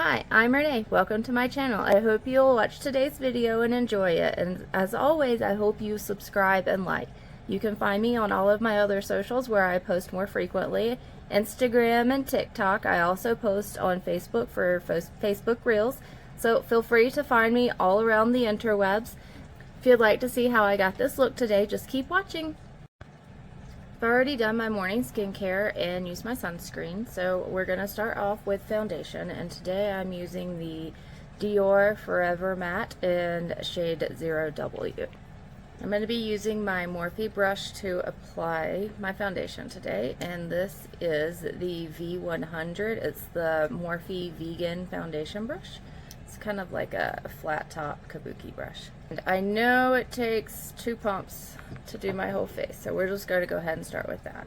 Hi, I'm Renee. Welcome to my channel. I hope you'll watch today's video and enjoy it. And as always, I hope you subscribe and like. You can find me on all of my other socials where I post more frequently. Instagram and TikTok. I also post on Facebook for Facebook Reels. So feel free to find me all around the interwebs. If you'd like to see how I got this look today, just keep watching. I've already done my morning skincare and used my sunscreen, so we're going to start off with foundation, and today I'm using the Dior Forever Matte in shade 0W. I'm going to be using my Morphe brush to apply my foundation today, and this is the V100. It's the Morphe Vegan Foundation Brush. It's kind of like a flat top kabuki brush. And I know it takes 2 pumps to do my whole face, so we're just going to go ahead and start with that.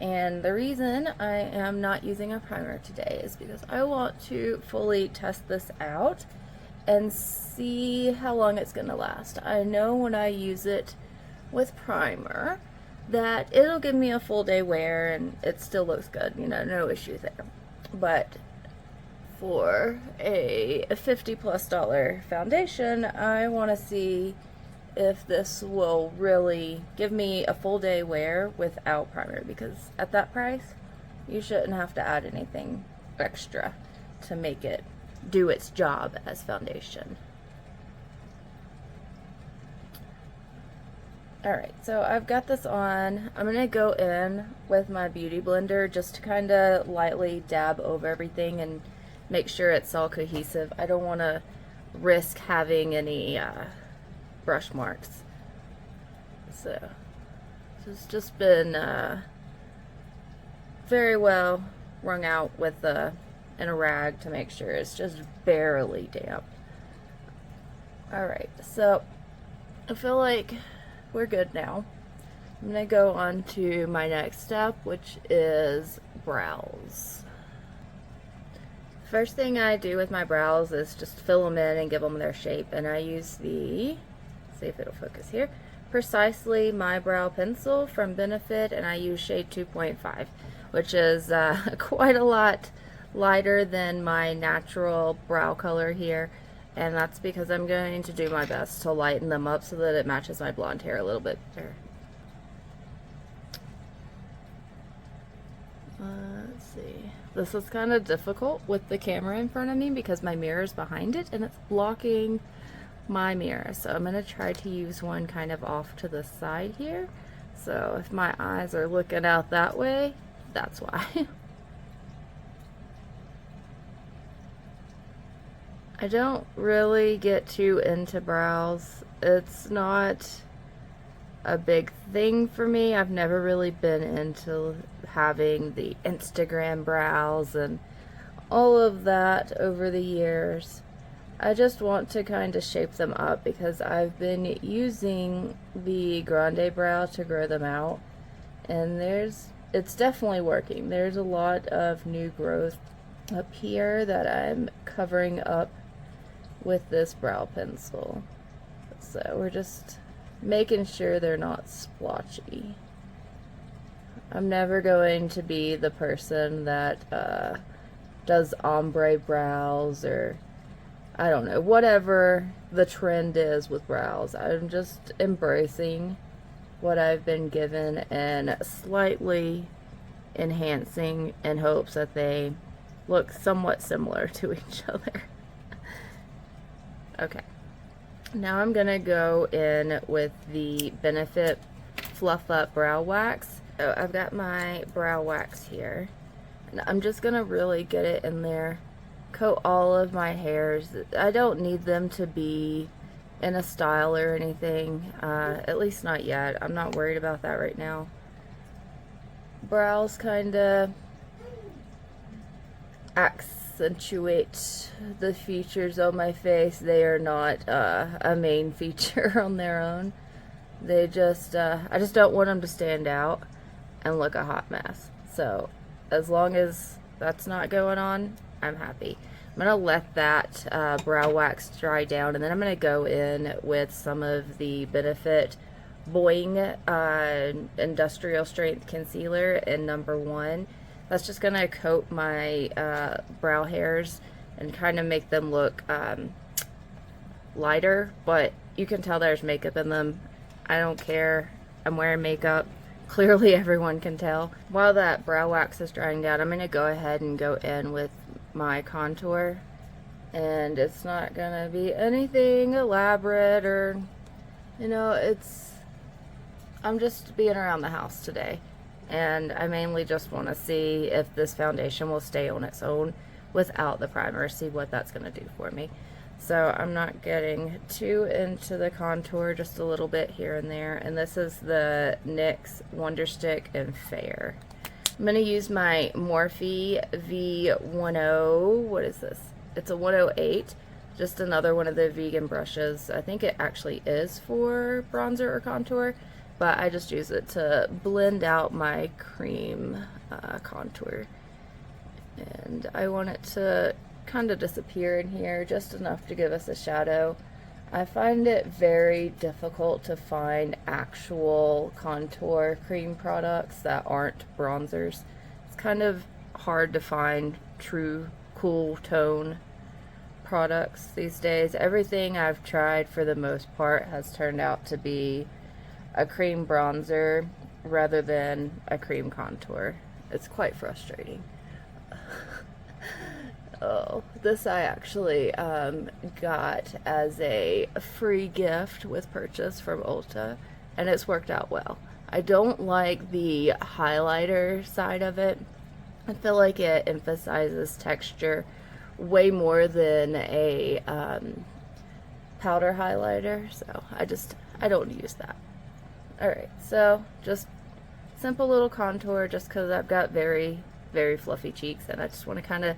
And the reason I am not using a primer today is because I want to fully test this out and see how long it's going to last. I know when I use it with primer that it'll give me a full day wear and it still looks good, you know, no issue there. But for a $50+ foundation, I want to see if this will really give me a full day wear without primer, because at that price you shouldn't have to add anything extra to make it do its job as foundation. Alright, so I've got this on. I'm going to go in with my beauty blender just to kind of lightly dab over everything and make sure it's all cohesive. I don't want to risk having any brush marks. So it's just been very well wrung out with in a rag to make sure it's just barely damp. Alright, so I feel like we're good now. I'm going to go on to my next step, which is brows. First thing I do with my brows is just fill them in and give them their shape, and I use the, see if it'll focus here, Precisely My Brow Pencil from Benefit, and I use shade 2.5, which is quite a lot lighter than my natural brow color here, and that's because I'm going to do my best to lighten them up so that it matches my blonde hair a little bit better. Let's see. This is kind of difficult with the camera in front of me because my mirror is behind it and it's blocking my mirror. So I'm going to try to use one kind of off to the side here. So if my eyes are looking out that way, that's why. I don't really get too into brows. It's not a big thing for me. I've never really been into having the Instagram brows and all of that over the years. I just want to kind of shape them up because I've been using the grande brow to grow them out, and it's definitely working. There's a lot of new growth up here that I'm covering up with this brow pencil. So we're just making sure they're not splotchy. I'm never going to be the person that does ombre brows, or I don't know, whatever the trend is with brows. I'm just embracing what I've been given and slightly enhancing in hopes that they look somewhat similar to each other. Okay. Now I'm gonna go in with the Benefit Fluff Up Brow Wax. So I've got my brow wax here, and I'm just gonna really get it in there, coat all of my hairs. I don't need them to be in a style or anything, at least not yet. I'm not worried about that right now. Brows kinda accentuate the features on my face. They are not a main feature on their own. They just I just don't want them to stand out and look a hot mess. So as long as that's not going on, I'm happy. I'm gonna let that brow wax dry down, and then I'm gonna go in with some of the Benefit BOI-ING Industrial Strength Concealer in number 1. That's just gonna coat my brow hairs and kind of make them look lighter, but you can tell there's makeup in them. I don't care. I'm wearing makeup. Clearly everyone can tell. While that brow wax is drying down, I'm going to go ahead and go in with my contour. And it's not going to be anything elaborate or, you know, I'm just being around the house today. And I mainly just want to see if this foundation will stay on its own without the primer, see what that's going to do for me. So I'm not getting too into the contour, just a little bit here and there. And this is the NYX Wonder Stick in Fair. I'm going to use my Morphe V10, what is this? It's a 108, just another one of the vegan brushes. I think it actually is for bronzer or contour, but I just use it to blend out my cream contour. And I want it to kind of disappear in here, just enough to give us a shadow. I find it very difficult to find actual contour cream products that aren't bronzers. It's kind of hard to find true cool tone products these days. Everything I've tried for the most part has turned out to be a cream bronzer rather than a cream contour. It's quite frustrating. Oh, this I actually got as a free gift with purchase from Ulta, and it's worked out well. I don't like the highlighter side of it. I feel like it emphasizes texture way more than a powder highlighter, so I don't use that. Alright, so just simple little contour, just because I've got very, very fluffy cheeks, and I just want to kind of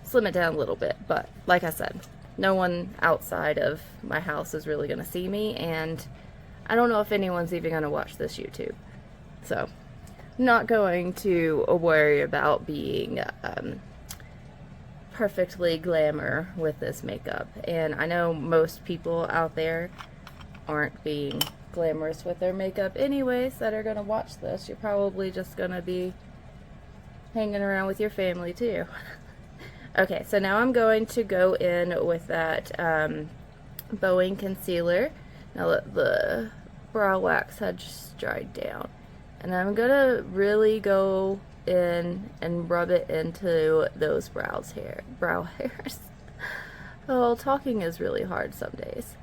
slim it down a little bit. But like I said, no one outside of my house is really going to see me, and I don't know if anyone's even going to watch this YouTube. So I'm not going to worry about being perfectly glamour with this makeup. And I know most people out there aren't being glamorous with their makeup anyways that are going to watch this. You're probably just going to be hanging around with your family too. Okay, so now I'm going to go in with that BOI-ING concealer. Now that the brow wax had just dried down. And I'm going to really go in and rub it into those brow hairs. Oh, talking is really hard some days.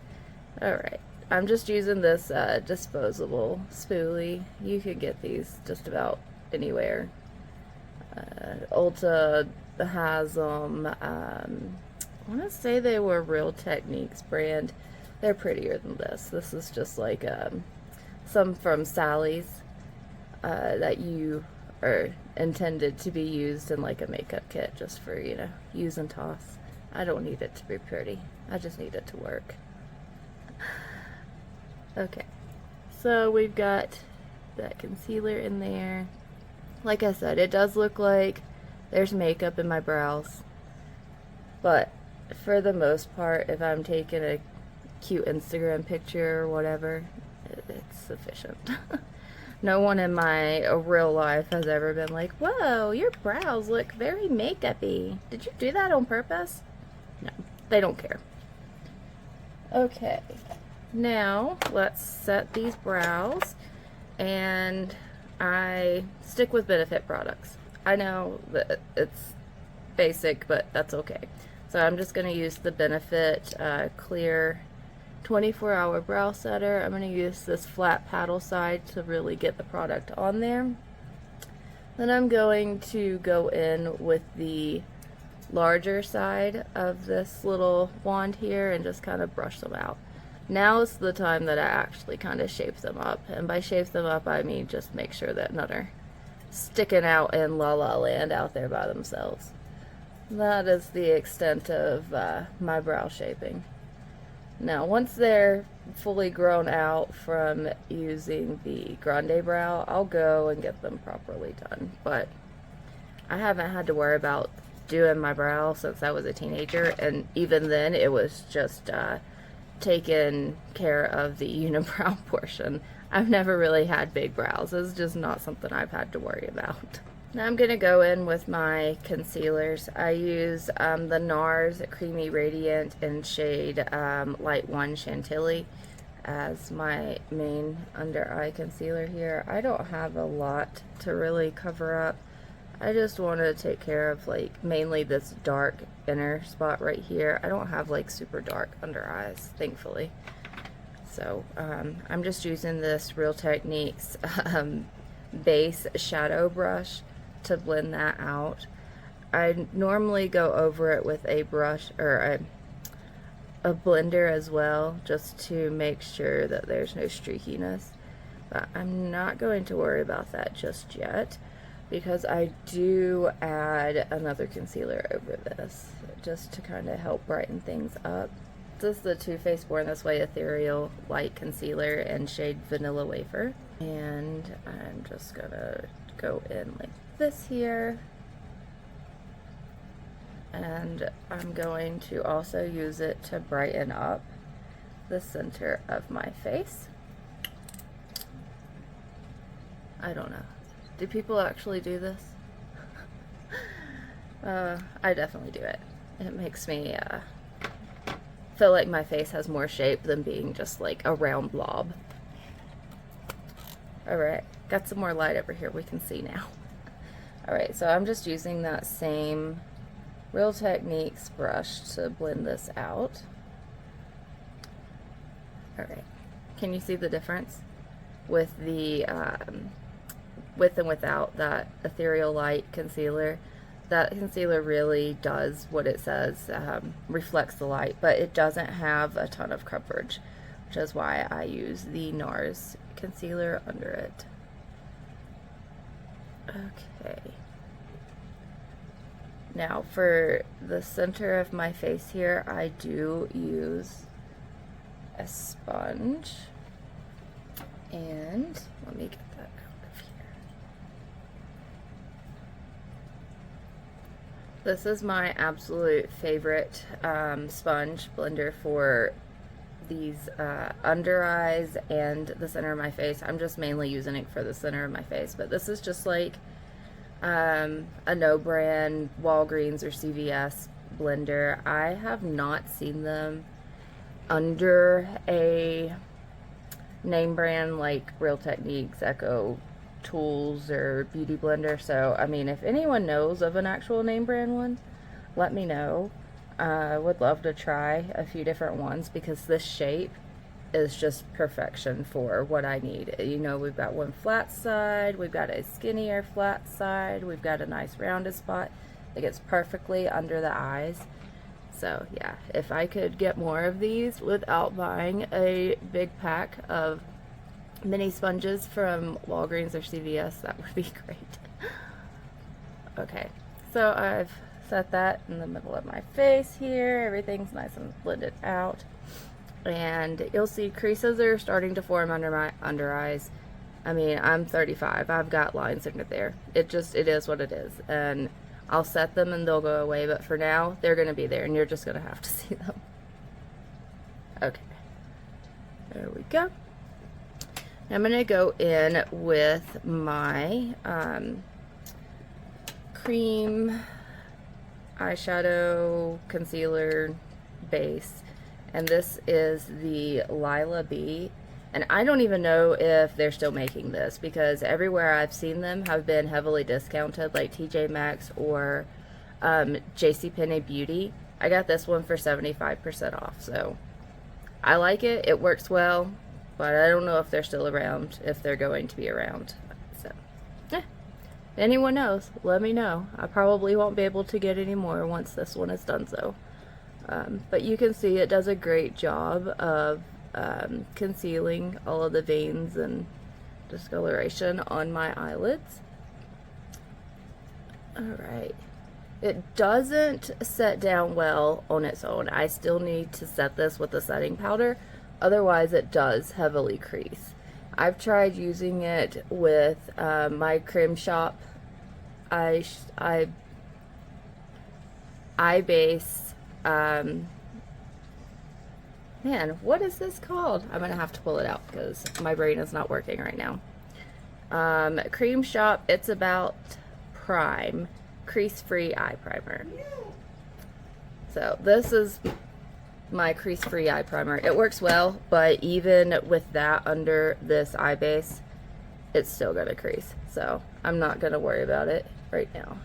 Alright, I'm just using this disposable spoolie. You can get these just about anywhere. Ulta has them. I want to say they were Real Techniques brand. They're prettier than this. This is just like some from Sally's that you are intended to be used in like a makeup kit, just for, you know, use and toss. I don't need it to be pretty. I just need it to work. Okay, so we've got that concealer in there. Like I said, it does look like there's makeup in my brows, but for the most part, if I'm taking a cute Instagram picture or whatever, it's sufficient. No one in my real life has ever been like, whoa, your brows look very makeup-y. Did you do that on purpose? No, they don't care. Okay, now let's set these brows, and I stick with Benefit products. I know that it's basic, but that's okay. So I'm just going to use the Benefit Clear 24-hour brow setter. I'm going to use this flat paddle side to really get the product on there. Then I'm going to go in with the larger side of this little wand here and just kind of brush them out. Now is the time that I actually kind of shape them up. And by shape them up, I mean just make sure that none are sticking out in La La Land out there by themselves. That is the extent of my brow shaping. Now, once they're fully grown out from using the Grande Brow, I'll go and get them properly done. But I haven't had to worry about doing my brow since I was a teenager, and even then it was just taking care of the unibrow portion. I've never really had big brows. It's just not something I've had to worry about. Now I'm going to go in with my concealers. I use the NARS Creamy Radiant in shade Light 1 Chantilly as my main under eye concealer here. I don't have a lot to really cover up. I just want to take care of like mainly this dark inner spot right here. I don't have like super dark under eyes, thankfully. So I'm just using this Real Techniques base shadow brush to blend that out. I normally go over it with a brush or a blender as well, just to make sure that there's no streakiness, but I'm not going to worry about that just yet because I do add another concealer over this just to kind of help brighten things up. This is the Too Faced Born This Way Ethereal Light Concealer in shade Vanilla Wafer, and I'm just gonna go in like this here, and I'm going to also use it to brighten up the center of my face. I don't know. Do people actually do this? I definitely do it. It makes me feel like my face has more shape than being just like a round blob. Alright, got some more light over here we can see now. Alright, so I'm just using that same Real Techniques brush to blend this out. Alright, can you see the difference with the with and without that Ethereal Light concealer? That concealer really does what it says, reflects the light, but it doesn't have a ton of coverage, which is why I use the NARS concealer under it. Okay. Now for the center of my face here, I do use a sponge, and let me get that out of here. This is my absolute favorite sponge blender for these under eyes and the center of my face. I'm just mainly using it for the center of my face, but this is just like a no brand Walgreens or CVS blender. I have not seen them under a name brand like Real Techniques, Echo Tools, or Beauty Blender. So I mean, if anyone knows of an actual name brand one, let me know. I would love to try a few different ones because this shape is just perfection for what I need. You know, we've got one flat side, we've got a skinnier flat side, we've got a nice rounded spot that gets perfectly under the eyes. So yeah, if I could get more of these without buying a big pack of mini sponges from Walgreens or CVS, that would be great. Okay, so I've set that in the middle of my face here. Everything's nice and blended out. And you'll see creases are starting to form under my under eyes. I mean, I'm 35. I've got lines under there. It is what it is. And I'll set them and they'll go away. But for now, they're going to be there and you're just going to have to see them. Okay. There we go. Now I'm going to go in with my cream eyeshadow concealer base, and this is the Lilah B, and I don't even know if they're still making this because everywhere I've seen them have been heavily discounted, like TJ Maxx or JCPenney Beauty. I got this one for 75% off, so I like it. It works well, but I don't know if they're still around, if they're going to be around. So if anyone knows, let me know. I probably won't be able to get any more once this one is done so. But you can see it does a great job of concealing all of the veins and discoloration on my eyelids. Alright. It doesn't set down well on its own. I still need to set this with a setting powder. Otherwise it does heavily crease. I've tried using it with my Creme Shop eye base. Man, what is this called? I'm gonna have to pull it out because my brain is not working right now. Creme Shop, it's about Prime Crease-Free Eye Primer. So this is my crease-free eye primer. It works well, but even with that under this eye base, it's still gonna crease. So I'm not gonna worry about it right now.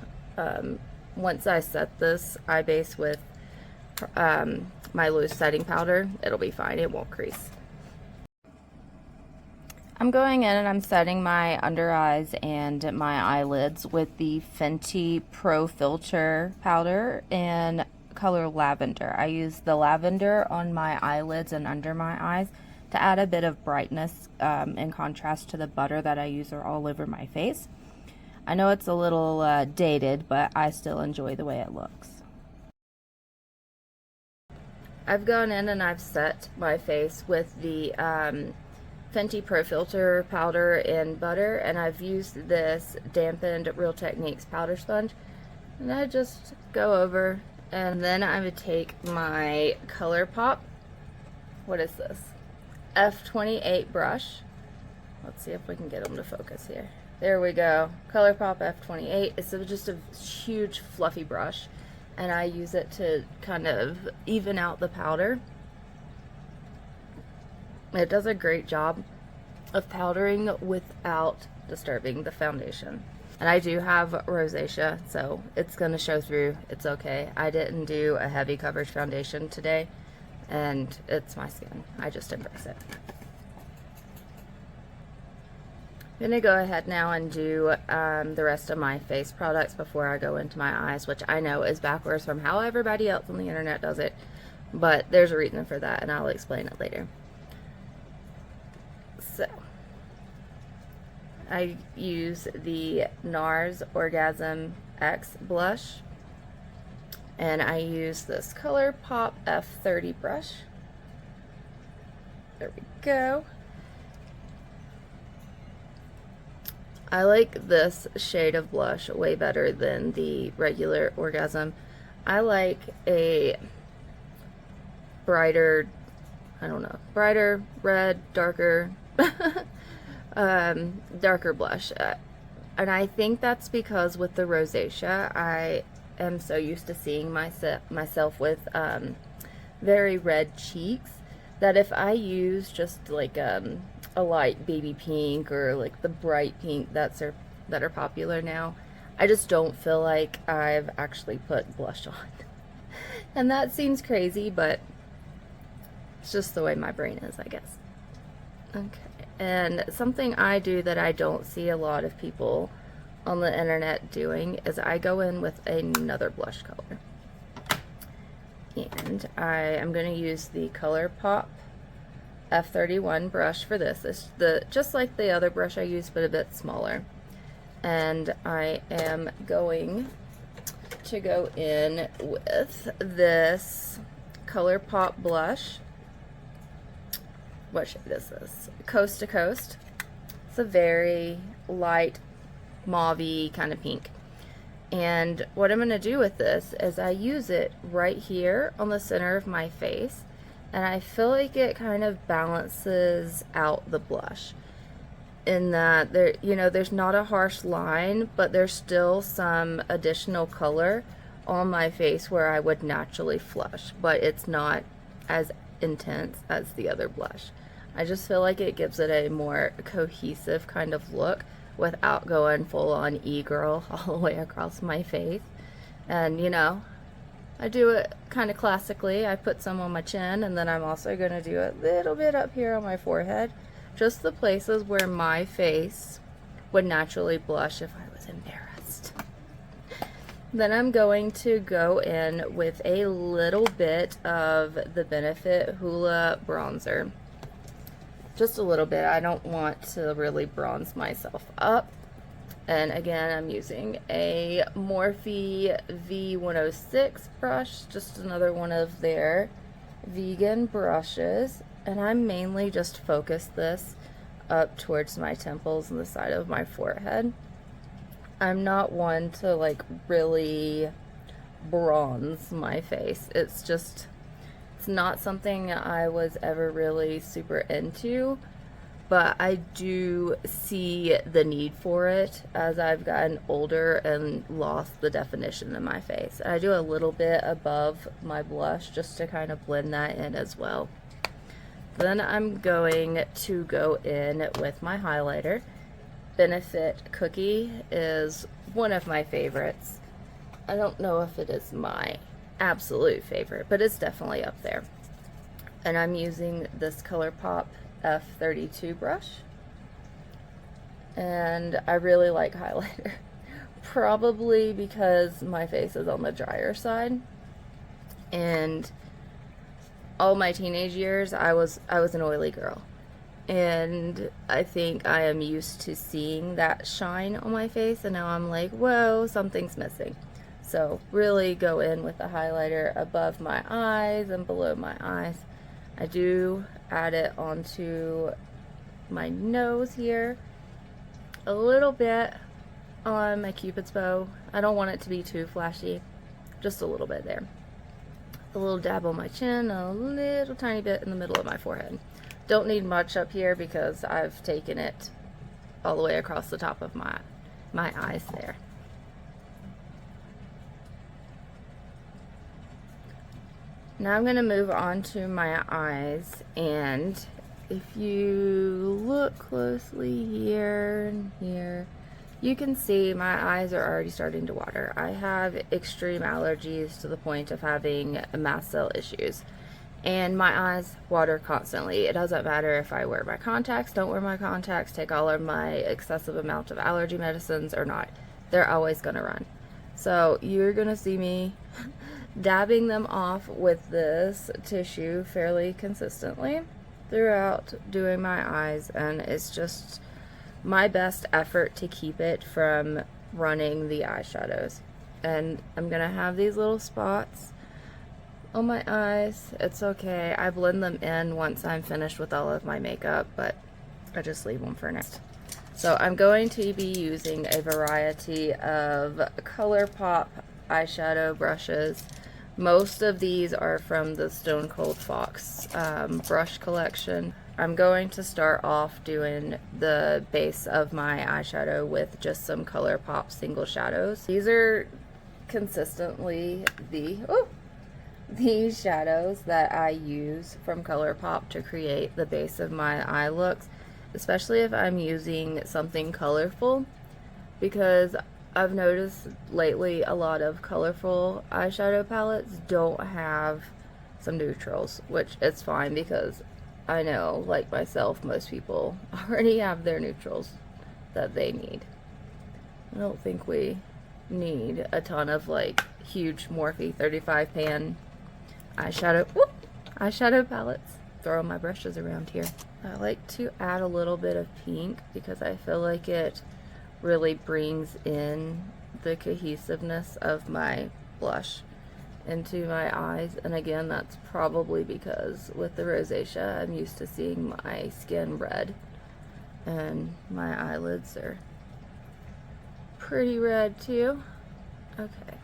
Once I set this eye base with my loose setting powder, it'll be fine. It won't crease. I'm going in and I'm setting my under eyes and my eyelids with the Fenty Pro Filt'r powder in color Lavender. I use the lavender on my eyelids and under my eyes to add a bit of brightness in contrast to the butter that I use all over my face. I know it's a little dated, but I still enjoy the way it looks. I've gone in and I've set my face with the Fenty Pro Filt'r powder in butter, and I've used this dampened Real Techniques powder sponge, and I just go over. And then I would take my ColourPOP, what is this? F28 brush. Let's see if we can get them to focus here. There we go. ColourPOP F28. It's just a huge fluffy brush, and I use it to kind of even out the powder. It does a great job of powdering without disturbing the foundation. And I do have rosacea, so it's going to show through. It's okay. I didn't do a heavy coverage foundation today, and it's my skin. I just embrace it. I'm going to go ahead now and do the rest of my face products before I go into my eyes, which I know is backwards from how everybody else on the internet does it, but there's a reason for that, and I'll explain it later. So I use the NARS Orgasm X blush, and I use this ColourPOP F30 brush. There we go. I like this shade of blush way better than the regular Orgasm. I like a brighter, I don't know, brighter red, darker darker blush, and I think that's because with the rosacea I am so used to seeing myself with very red cheeks that if I use just like a light baby pink or like the bright pink that are popular now, I just don't feel like I've actually put blush on. And that seems crazy, but it's just the way my brain is, I guess. Okay. And something I do that I don't see a lot of people on the internet doing is I go in with another blush color. And I am going to use the ColourPOP F31 brush for this. It's just like the other brush I used, but a bit smaller. And I am going to go in with this ColourPOP blush. What shade is this? Coast to Coast. It's a very light mauve-y kind of pink. And what I'm going to do with this is I use it right here on the center of my face, and I feel like it kind of balances out the blush in that there, you know, there's not a harsh line, but there's still some additional color on my face where I would naturally flush, but it's not as intense as the other blush. I just feel like it gives it a more cohesive kind of look without going full on e-girl all the way across my face. And you know, I do it kind of classically. I put some on my chin, and then I'm also going to do a little bit up here on my forehead, just the places where my face would naturally blush if I was embarrassed. Then I'm going to go in with a little bit of the Benefit Hoola bronzer. Just a little bit. I don't want to really bronze myself up. And again, I'm using a Morphe V106 brush, just another one of their vegan brushes. And I mainly just focus this up towards my temples and the side of my forehead. I'm not one to like really bronze my face. It's not something I was ever really super into. but I do see the need for it as I've gotten older and lost the definition in my face. I do a little bit above my blush just to kind of blend that in as well. Then I'm going to go in with my highlighter. Benefit Cookie is one of my favorites. I don't know if it is my absolute favorite, but it's definitely up there. And I'm using this ColourPOP F32 brush. And I really like highlighter. Probably because my face is on the drier side. And all my teenage years, I was an oily girl. And I think I am used to seeing that shine on my face, and now I'm like, whoa, something's missing. So really go in with the highlighter above my eyes and below my eyes. I do add it onto my nose here, a little bit on my Cupid's bow. I don't want it to be too flashy, just a little bit there. A little dab on my chin, a little tiny bit in the middle of my forehead. Don't need much up here because I've taken it all the way across the top of my eyes there. Now I'm going to move on to my eyes, and if you look closely here and here, you can see my eyes are already starting to water. I have extreme allergies to the point of having mast cell issues, and my eyes water constantly. It doesn't matter if I wear my contacts, don't wear my contacts, take all of my excessive amount of allergy medicines or not. They're always going to run. So you're going to see me dabbing them off with this tissue fairly consistently throughout doing my eyes, and it's just my best effort to keep it from running the eyeshadows. And I'm gonna have these little spots on my eyes. It's okay, I blend them in once I'm finished with all of my makeup, but I just leave them for next. So I'm going to be using a variety of ColourPOP eyeshadow brushes. Most of these are from the Stone Cold Fox brush collection. I'm going to start off doing the base of my eyeshadow with just some ColourPOP single shadows. These are consistently these shadows that I use from ColourPOP to create the base of my eye looks, especially if I'm using something colorful, because I've noticed lately a lot of colorful eyeshadow palettes don't have some neutrals, which it's fine because I know, like myself, most people already have their neutrals that they need. I don't think we need a ton of like huge Morphe 35 pan eyeshadow palettes. Throwing my brushes around here. I like to add a little bit of pink because I feel like it really brings in the cohesiveness of my blush into my eyes. And again, that's probably because with the rosacea, I'm used to seeing my skin red, and my eyelids are pretty red too. Okay,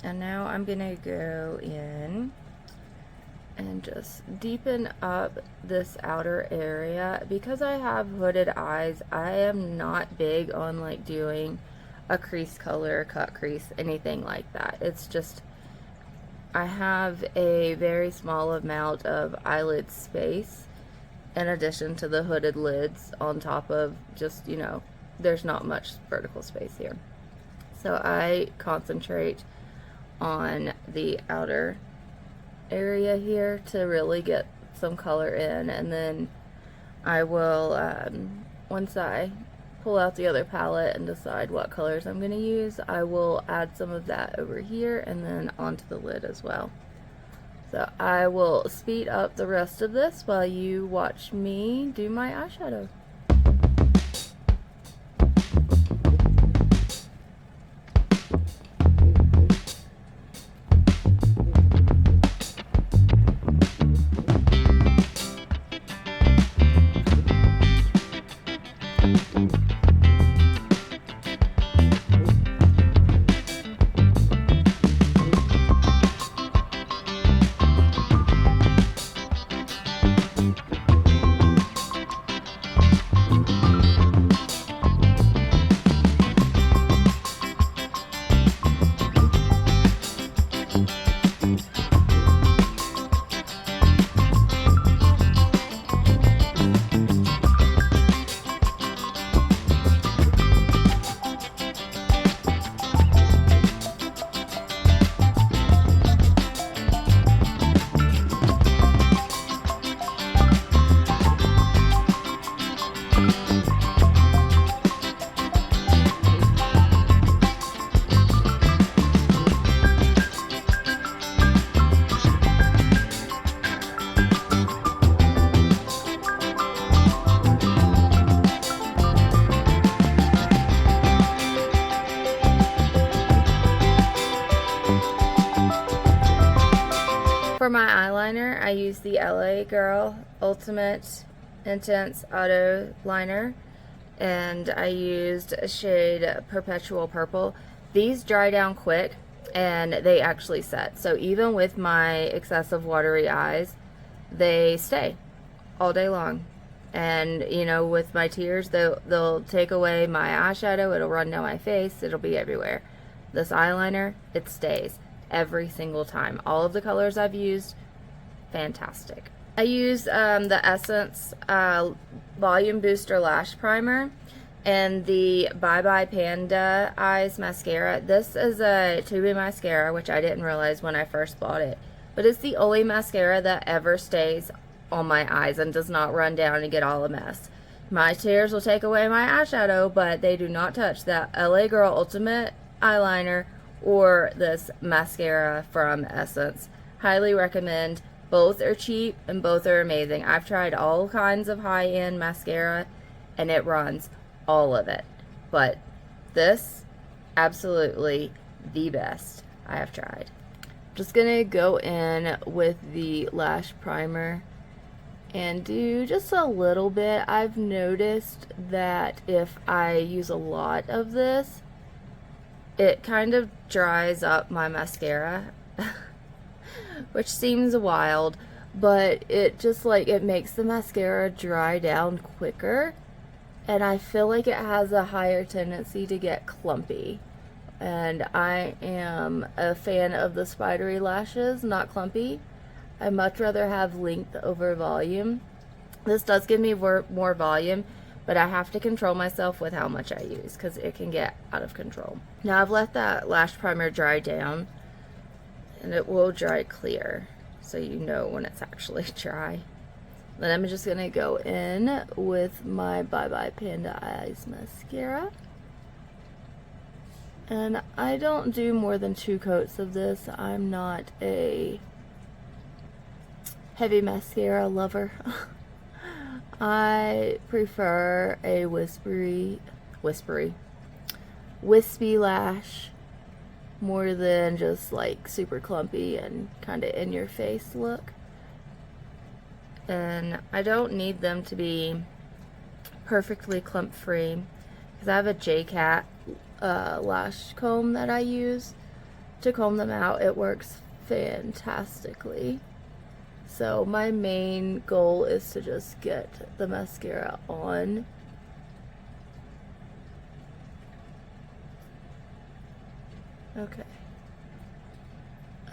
and now I'm gonna go in and just deepen up this outer area. Because I have hooded eyes, I am not big on like doing a crease color, cut crease, anything like that. It's just, I have a very small amount of eyelid space in addition to the hooded lids on top of just, you know, there's not much vertical space here. So I concentrate on the outer area here to really get some color in, and then I will once I pull out the other palette and decide what colors I'm going to use, I will add some of that over here and then onto the lid as well. So I will speed up the rest of this while you watch me do my eyeshadow. For my eyeliner, I use the LA Girl Ultimate Intense Auto Liner, and I used a shade Perpetual Purple. These dry down quick and they actually set. So even with my excessive watery eyes, they stay all day long. And you know, with my tears, they'll take away my eyeshadow, it'll run down my face, it'll be everywhere. This eyeliner, it stays every single time. All of the colors I've used, fantastic. I use the Essence Volume Booster Lash Primer and the Bye Bye Panda Eyes Mascara. This is a tubing mascara, which I didn't realize when I first bought it. But it's the only mascara that ever stays on my eyes and does not run down and get all a mess. My tears will take away my eyeshadow, but they do not touch that LA Girl Ultimate Eyeliner or this mascara from Essence. Highly recommend. Both are cheap and both are amazing. I've tried all kinds of high-end mascara and it runs all of it. But this, absolutely the best I have tried. Just gonna go in with the lash primer and do just a little bit. I've noticed that if I use a lot of this, it kind of dries up my mascara. Which seems wild, but it just it makes the mascara dry down quicker, and I feel like it has a higher tendency to get clumpy. And I am a fan of the spidery lashes, not clumpy. I much rather have length over volume. This does give me more volume, but I have to control myself with how much I use because it can get out of control. Now I've let that lash primer dry down, and it will dry clear, so you know when it's actually dry. Then I'm just gonna go in with my Bye Bye Panda Eyes mascara, and I don't do more than 2 coats of this. I'm not a heavy mascara lover. I prefer a wispy lash more than just super clumpy and kind of in your face look. And I don't need them to be perfectly clump free because I have a J-Cat lash comb that I use to comb them out. It works fantastically. So my main goal is to just get the mascara on. Okay,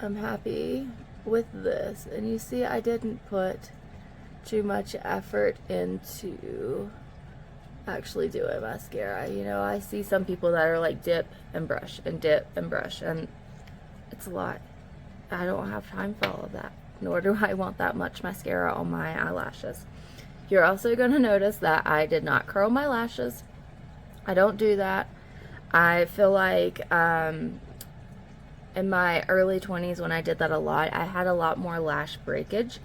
I'm happy with this, and you see I didn't put too much effort into actually doing mascara. You know, I see some people that are dip and brush and dip and brush, and it's a lot. I don't have time for all of that, nor do I want that much mascara on my eyelashes. You're also going to notice that I did not curl my lashes. I don't do that. I feel like in my early 20s when I did that a lot, I had a lot more lash breakage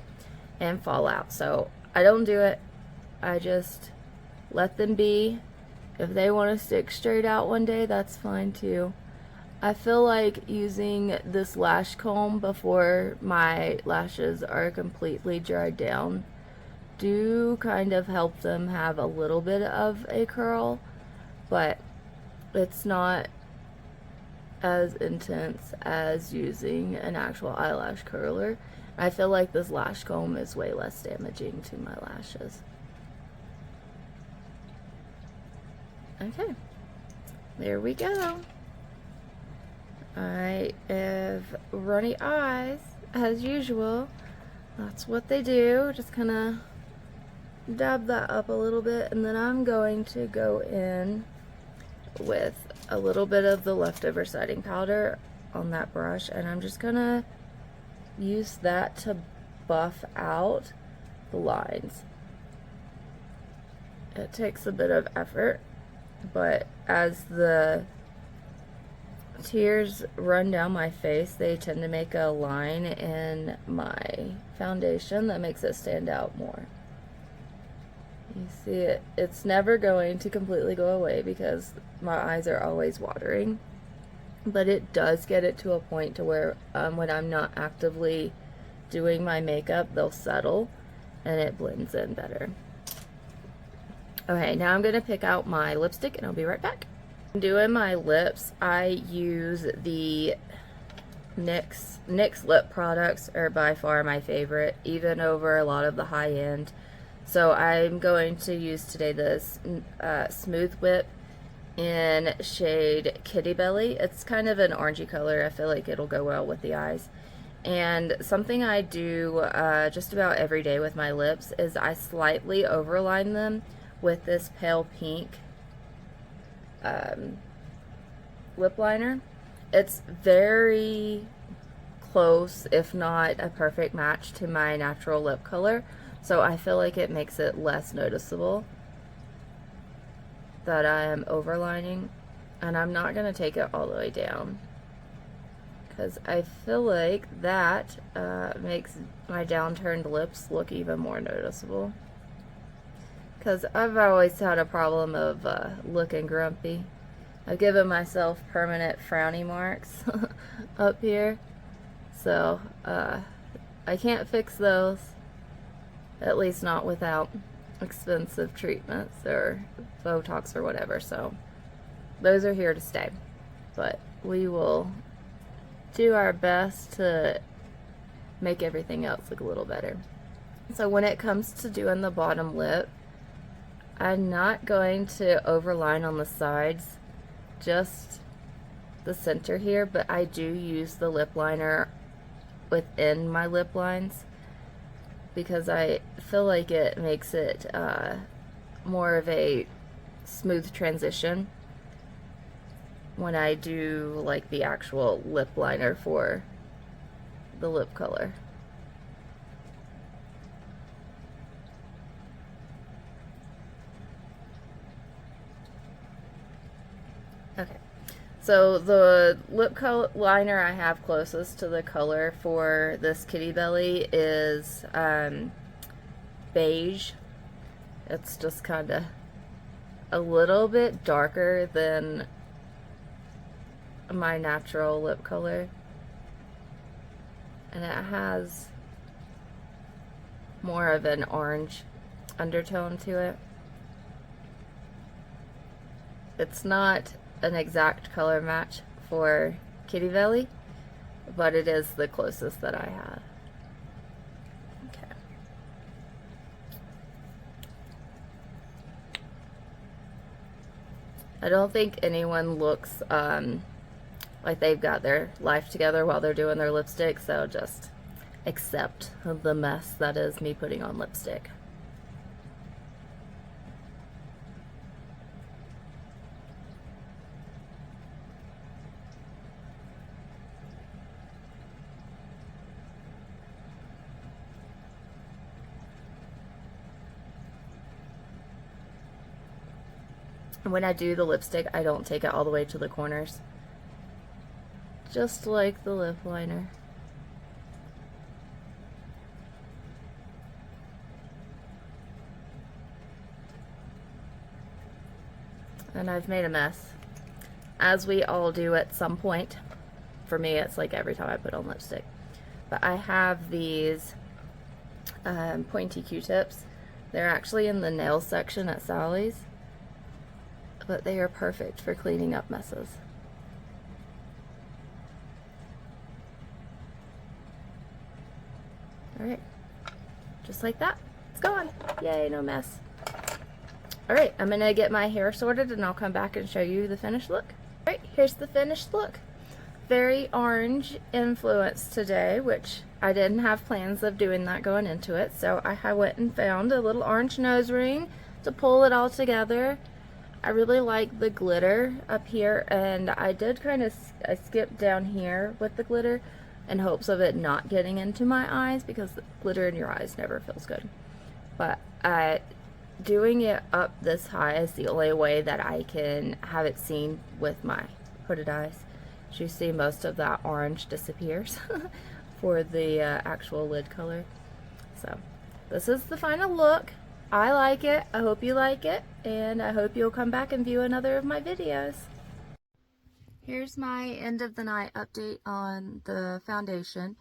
and fallout. So I don't do it. I just let them be. If they want to stick straight out one day, that's fine too. I feel like using this lash comb before my lashes are completely dried down do kind of help them have a little bit of a curl, but it's not as intense as using an actual eyelash curler. I feel like this lash comb is way less damaging to my lashes. Okay, there we go. I have runny eyes as usual. That's what they do. Just kind of dab that up a little bit, and then I'm going to go in with a little bit of the leftover setting powder on that brush, and I'm just gonna use that to buff out the lines. It takes a bit of effort, but as the tears run down my face, they tend to make a line in my foundation that makes it stand out more. You see it, it's never going to completely go away because my eyes are always watering, but it does get it to a point to where when I'm not actively doing my makeup, they'll settle and it blends in better. Okay, now I'm going to pick out my lipstick and I'll be right back. Doing my lips, I use the NYX lip products are by far my favorite, even over a lot of the high-end. So I'm going to use today this Smooth Whip in shade Kitty Belly. It's kind of an orangey color. I feel like it'll go well with the eyes. And something I do just about every day with my lips is I slightly overline them with this pale pink lip liner. It's very close, if not a perfect match, to my natural lip color, so I feel like it makes it less noticeable that I am overlining. And I'm not going to take it all the way down because I feel like that makes my downturned lips look even more noticeable, because I've always had a problem of looking grumpy. I've given myself permanent frowny marks up here, so I can't fix those, at least not without expensive treatments or Botox or whatever, so those are here to stay. But we will do our best to make everything else look a little better. So when it comes to doing the bottom lip, I'm not going to overline on the sides, just the center here, but I do use the lip liner within my lip lines because I feel like it makes it more of a smooth transition when I do like the actual lip liner for the lip color. Okay, so the lip liner I have closest to the color for this Kitty Belly is beige. It's just kind of a little bit darker than my natural lip color, and it has more of an orange undertone to it. It's not an exact color match for Kitty Belly, but it is the closest that I have. Okay. I don't think anyone looks like they've got their life together while they're doing their lipstick, so just accept the mess that is me putting on lipstick. When I do the lipstick, I don't take it all the way to the corners, just like the lip liner. And I've made a mess, as we all do at some point. For me, it's like every time I put on lipstick. But I have these pointy Q-tips. They're actually in the nail section at Sally's, but they are perfect for cleaning up messes. Alright, just like that. It's gone. Yay, no mess. Alright, I'm gonna get my hair sorted and I'll come back and show you the finished look. Alright, here's the finished look. Very orange influence today, which I didn't have plans of doing that going into it, so I went and found a little orange nose ring to pull it all together. I really like the glitter up here, and I did kind of I skipped down here with the glitter in hopes of it not getting into my eyes, because the glitter in your eyes never feels good. But doing it up this high is the only way that I can have it seen with my hooded eyes. As you see, most of that orange disappears for the actual lid color. So this is the final look. I like it, I hope you like it, and I hope you'll come back and view another of my videos. Here's my end of the night update on the foundation.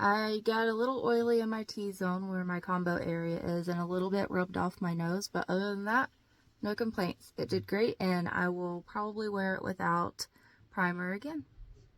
I got a little oily in my T-zone where my combo area is and a little bit rubbed off my nose, but other than that, no complaints. It did great, and I will probably wear it without primer again.